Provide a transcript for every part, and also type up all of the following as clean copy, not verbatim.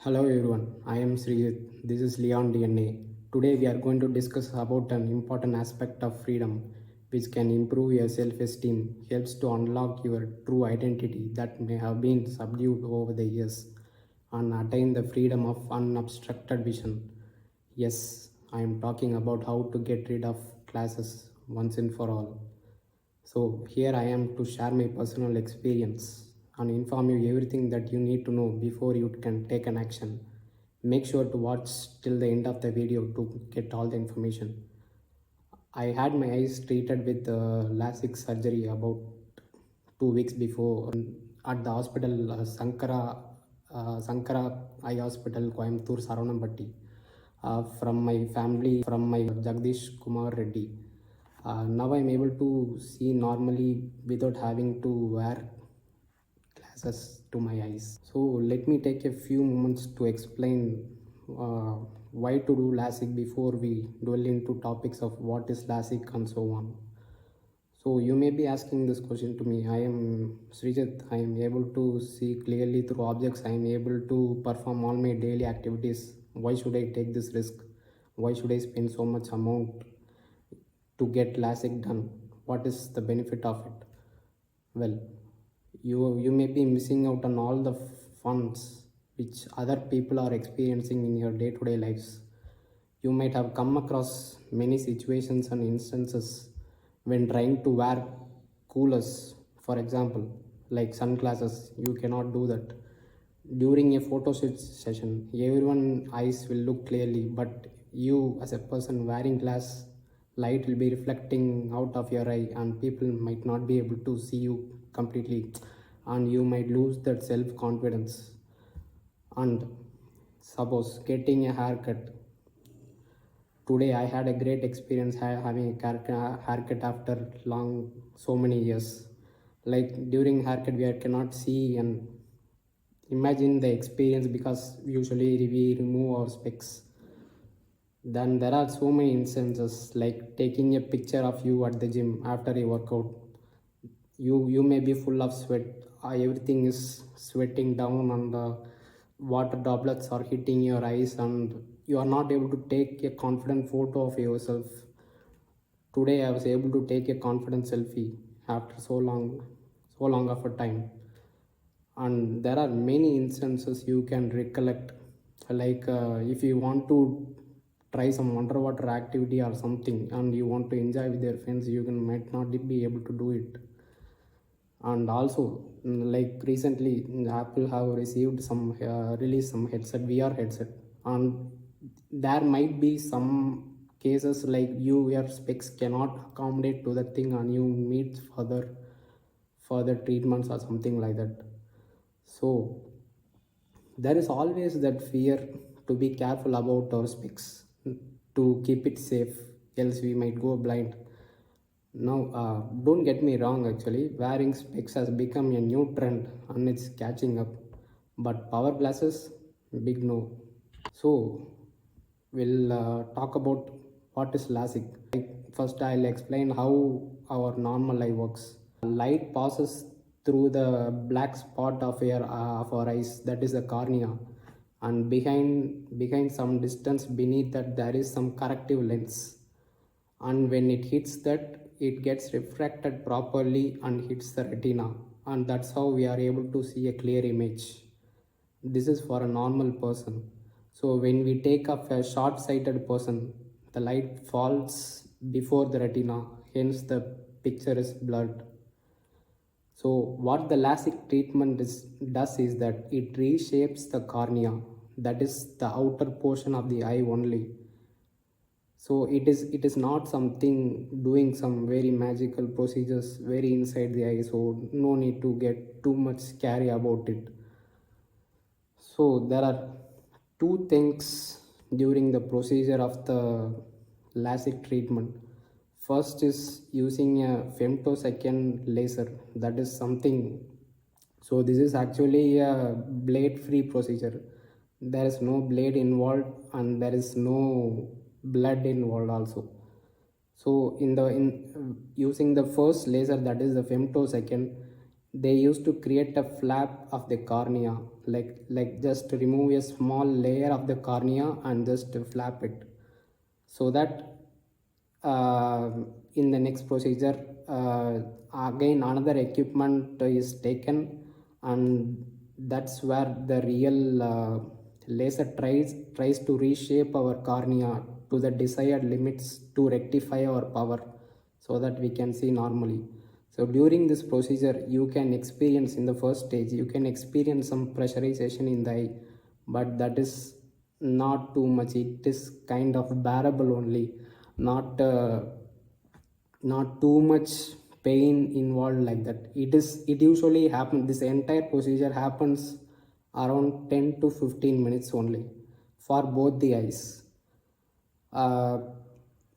Hello everyone, I am Srijit. This is Leon DNA. Today we are going to discuss about an important aspect of freedom which can improve your self-esteem, helps to unlock your true identity that may have been subdued over the years and attain the freedom of unobstructed vision. Yes, I am talking about how to get rid of glasses once and for all. So here I am to share my personal experience and inform you everything that you need to know before you can take an action. Make sure to watch till the end of the video to get all the information. I had my eyes treated with LASIK surgery about 2 weeks before at the hospital Sankara Eye Hospital, Coimbatore, Saranambatti. From my Jagdish Kumar Reddy. Now I'm able to see normally without having to wear glasses to my eyes. So let me take a few moments to explain why to do LASIK before we dwell into topics of what is LASIK and so on. So you may be asking this question to me. I am Srijit. I am able to see clearly through objects. I am able to perform all my daily activities. Why should I take this risk? Why should I spend so much amount to get LASIK done? What is the benefit of it? Well, you may be missing out on all the funds which other people are experiencing in your day-to-day lives. You might have come across many situations and instances when trying to wear coolers, for example, like sunglasses. You cannot do that. During a photo shoot session, everyone's eyes will look clearly, but you as a person wearing glass, light will be reflecting out of your eye and people might not be able to see you completely, and you might lose that self-confidence. And suppose getting a haircut. Today I had a great experience having a haircut after long so many years. Like during haircut we cannot see and imagine the experience because usually we remove our specs. Then there are so many instances like taking a picture of you at the gym after a workout. You may be full of sweat. Everything is sweating down and the water droplets are hitting your eyes and you are not able to take a confident photo of yourself. Today I was able to take a confident selfie after so long of a time. And there are many instances you can recollect, like if you want to try some underwater activity or something and you want to enjoy with your friends, might not be able to do it. And also like recently Apple have received some release some headset, VR headset, and there might be some cases like your specs cannot accommodate to the thing and you need further treatments or something like that. So there is always that fear to be careful about our specs to keep it safe, else we might go blind. Now, don't get me wrong, actually, wearing specs has become a new trend and it's catching up. But power glasses, big no. So, we'll talk about what is LASIK. First, I'll explain how our normal eye works. Light passes through the black spot of our eyes, that is the cornea, and behind some distance beneath that there is some corrective lens, and when it hits that, it gets refracted properly and hits the retina, and that's how we are able to see a clear image. This is for a normal person. So when we take up a short sighted person, the light falls before the retina, hence the picture is blurred. So what the LASIK treatment does is that it reshapes the cornea, that is the outer portion of the eye only. So it is not something doing some very magical procedures very inside the eye, so no need to get too much scary about it. So there are two things during the procedure of the LASIK treatment. First is using a femtosecond laser. That is something. So this is actually a blade-free procedure. There is no blade involved and there is no blood involved also. So in using the first laser, that is the femtosecond, they used to create a flap of the cornea like just remove a small layer of the cornea and just flap it, so that uh, in the next procedure again another equipment is taken, and that's where the real laser tries to reshape our cornea to the desired limits to rectify our power so that we can see normally. So during this procedure you can experience, in the first stage you can experience some pressurization in the eye, but that is not too much. It is kind of bearable only, not too much pain involved like that. It usually happens, this entire procedure happens around 10 to 15 minutes only for both the eyes. uh,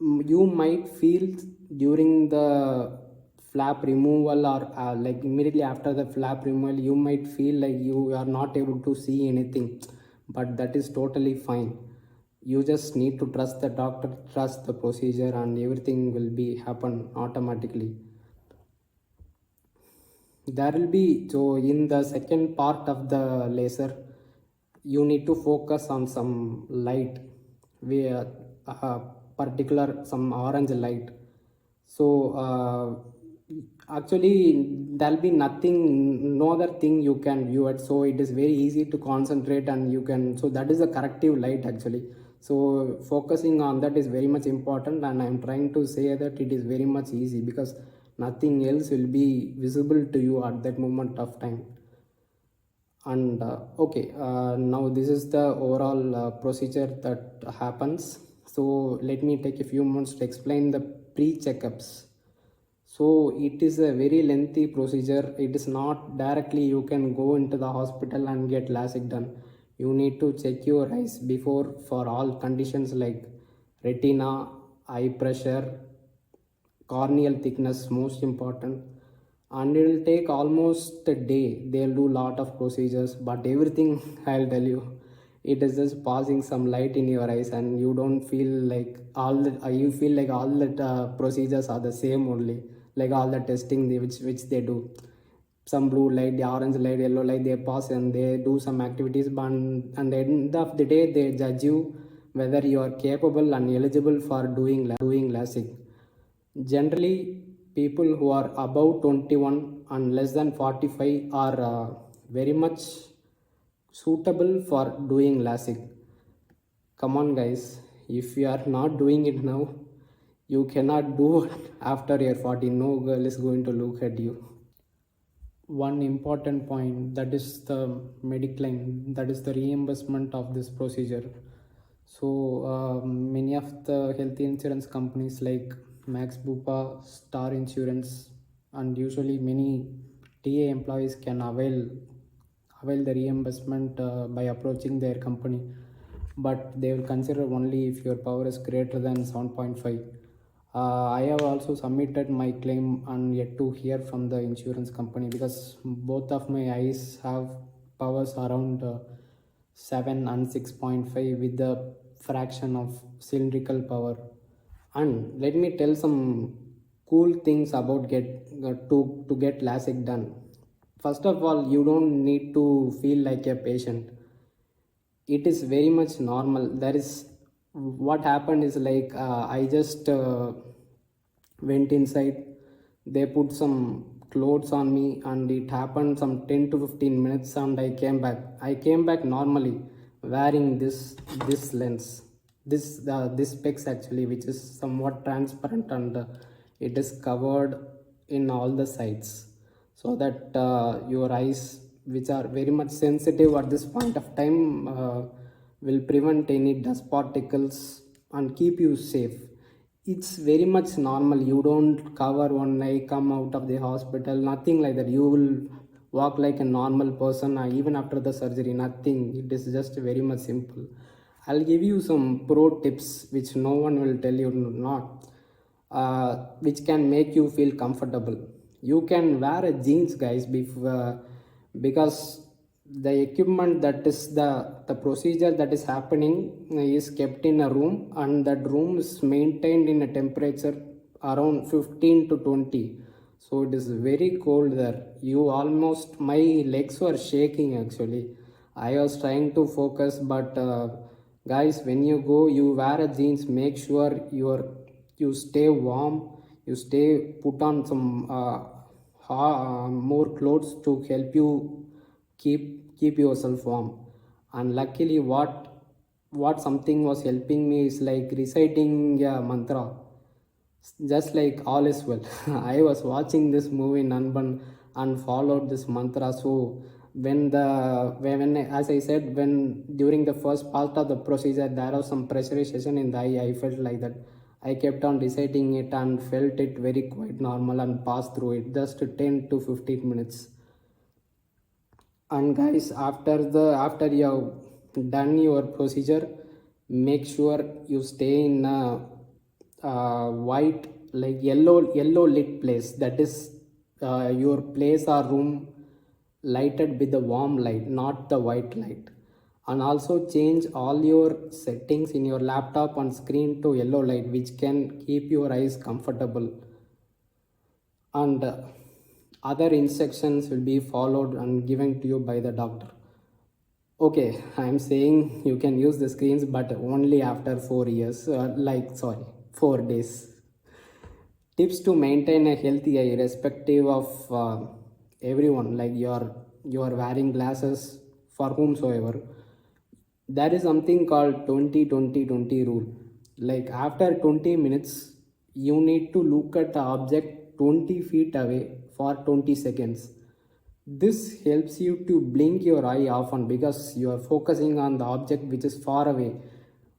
you might feel during the flap removal, or like immediately after the flap removal you might feel like you are not able to see anything, but that is totally fine. You just need to trust the doctor, trust the procedure, and everything will be happen automatically. There will be, so in the second part of the laser you need to focus on some light, where particular some orange light. So actually there'll be nothing, no other thing you can view it, so it is very easy to concentrate and you can, so that is a corrective light actually. So focusing on that is very much important, and I'm trying to say that it is very much easy because nothing else will be visible to you at that moment of time. And okay, now this is the overall procedure that happens. So let me take a few moments to explain the pre-checkups. So it is a very lengthy procedure. It is not directly you can go into the hospital and get LASIK done. You need to check your eyes before for all conditions like retina, eye pressure, corneal thickness most important, and it will take almost a day. They'll do lot of procedures, but everything I'll tell you, it is just passing some light in your eyes and you don't feel like all the you feel like all the procedures are the same only, like all the testing which they do, some blue light, the orange light, yellow light, they pass and they do some activities, but at the end of the day they judge you whether you are capable and eligible for doing LASIK. Generally, people who are above 21 and less than 45 are very much suitable for doing LASIK. Come on, guys. If you are not doing it now, you cannot do it after you're 40. No girl is going to look at you. One important point, that is the Mediclaim, that is the reimbursement of this procedure. So many of the health insurance companies like Max Bupa, Star Insurance, and usually many TA employees can avail the reimbursement by approaching their company, but they will consider only if your power is greater than 7.5. I have also submitted my claim and yet to hear from the insurance company because both of my eyes have powers around 7 and 6.5 with the fraction of cylindrical power. And let me tell some cool things about to get LASIK done. First of all, you don't need to feel like a patient. It is very much normal. There is, what happened is like I just went inside, they put some clothes on me and it happened some 10 to 15 minutes and I came back normally wearing this lens, this specs actually, which is somewhat transparent, and it is covered in all the sides so that your eyes, which are very much sensitive at this point of time, will prevent any dust particles and keep you safe. It's very much normal. You don't cover one eye, come out of the hospital, nothing like that. You will walk like a normal person even after the surgery, nothing. It is just very much simple. I'll give you some pro tips which no one will tell you, not which can make you feel comfortable. You can wear a jeans, guys, because the equipment, that is the procedure that is happening, is kept in a room, and that room is maintained in a temperature around 15 to 20. So it is very cold there. You almost, my legs were shaking actually. I was trying to focus, but guys, when you go, you wear a jeans, make sure you stay warm, you stay put on some more clothes to help you keep yourself warm. And luckily, what something was helping me is like reciting a mantra, just like all is well. I was watching this movie Nanban and followed this mantra. So when as I said, when during the first part of the procedure there was some pressurization in the eye, I felt like that. I kept on reciting it and felt it very quite normal and passed through it just 10 to 15 minutes. And guys, after you have done your procedure, make sure you stay in a white, like yellow lit place, that is your place or room lighted with the warm light, not the white light. And also change all your settings in your laptop and screen to yellow light, which can keep your eyes comfortable. And other instructions will be followed and given to you by the doctor. Okay, I'm saying you can use the screens, but only after 4 years, 4 days. Tips to maintain a healthy eye, irrespective of everyone, like you are wearing glasses, for whomsoever. There is something called 20-20-20 rule. Like after 20 minutes, you need to look at the object 20 feet away for 20 seconds. This helps you to blink your eye often because you are focusing on the object which is far away.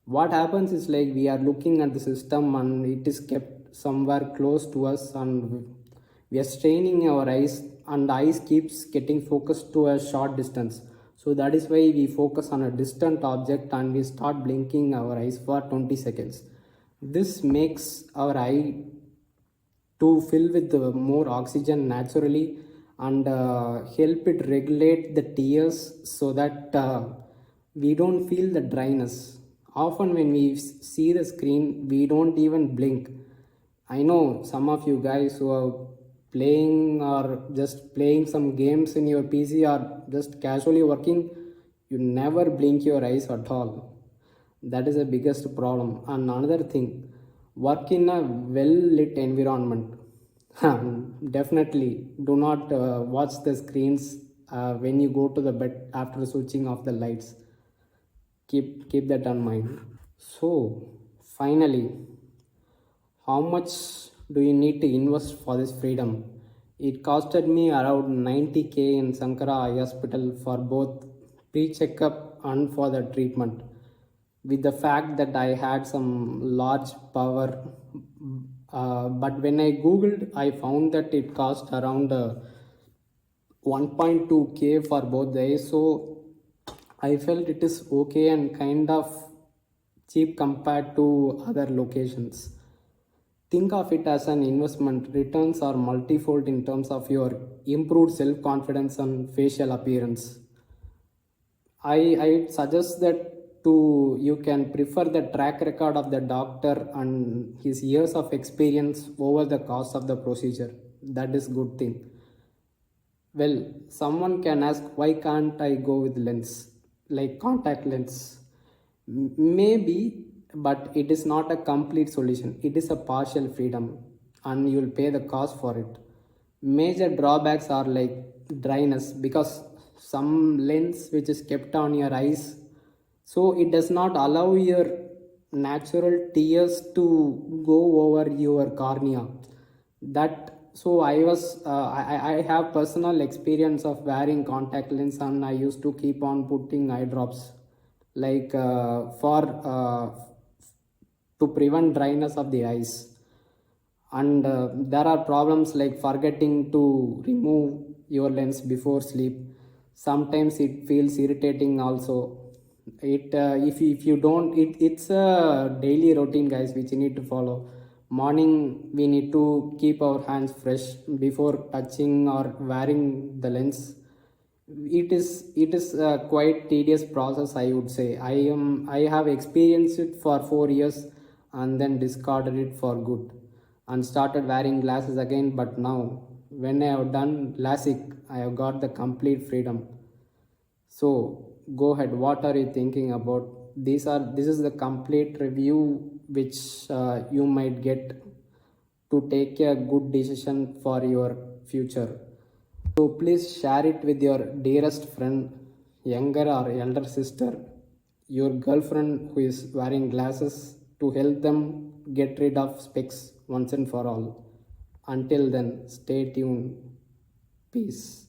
What happens is like we are looking at the system and it is kept somewhere close to us, and we are straining our eyes, and the eyes keeps getting focused to a short distance. So that is why we focus on a distant object and we start blinking our eyes for 20 seconds. This makes our eye to fill with more oxygen naturally, and help it regulate the tears, so that we don't feel the dryness. Often when we see the screen, we don't even blink. I know some of you guys who are playing or just playing some games in your PC or just casually working, you never blink your eyes at all. That is the biggest problem. And another thing, work in a well lit environment. Definitely do not watch the screens when you go to the bed after switching off the lights. Keep that in mind. So finally, how much do you need to invest for this freedom? It costed me around 90k in Sankara Eye Hospital for both pre-checkup and for the treatment. With the fact that I had some large power, but when I googled, I found that it cost around 1.2k for both the eyes. So I felt it is okay and kind of cheap compared to other locations. Think of it as an investment. Returns are multifold in terms of your improved self-confidence and facial appearance. I suggest that you can prefer the track record of the doctor and his years of experience over the cost of the procedure. That is good thing. Well, someone can ask, why can't I go with lens, like contact lens? Maybe, but it is not a complete solution. It is a partial freedom, and you will pay the cost for it. Major drawbacks are like dryness, because some lens which is kept on your eyes, so it does not allow your natural tears to go over your cornea. That so I was I have personal experience of wearing contact lens, and I used to keep on putting eye drops, like for to prevent dryness of the eyes. And there are problems like forgetting to remove your lens before sleep. Sometimes it feels irritating also. If you don't, it's a daily routine, guys, which you need to follow. Morning, we need to keep our hands fresh before touching or wearing the lens. It is a quite tedious process, I would say. I have experienced it for 4 years and then discarded it for good and started wearing glasses again. But now when I have done LASIK, I have got the complete freedom. So go ahead. What are you thinking about? This is the complete review which you might get to take a good decision for your future. So please share it with your dearest friend, younger or elder sister, your girlfriend who is wearing glasses, to help them get rid of specs once and for all. Until then, stay tuned. Peace.